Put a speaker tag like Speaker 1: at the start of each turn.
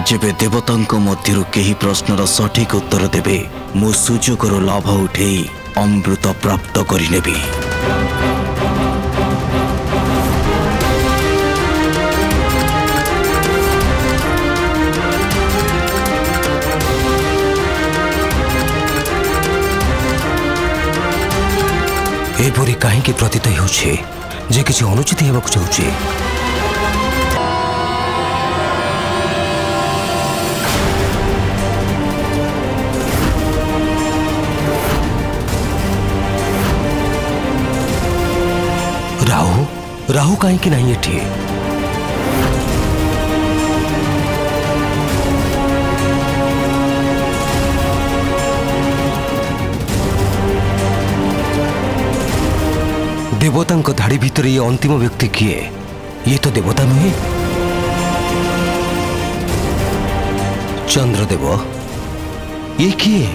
Speaker 1: जेबे देवतांक मध्यरु केही प्रश्नर सठिक उत्तर देबे मु सुजोगर लाभ उठे अमृत प्राप्त करिनेबी।
Speaker 2: एपरी कहीं प्रतीत होउछे जे किछि अनुचित हेबाक चाहूछे। राहु राहु कहीं नहीं एठी। देवता धाड़ी भीतर ये अंतिम व्यक्ति किए? ये तो देवता नुहे। चंद्रदेव ये किए?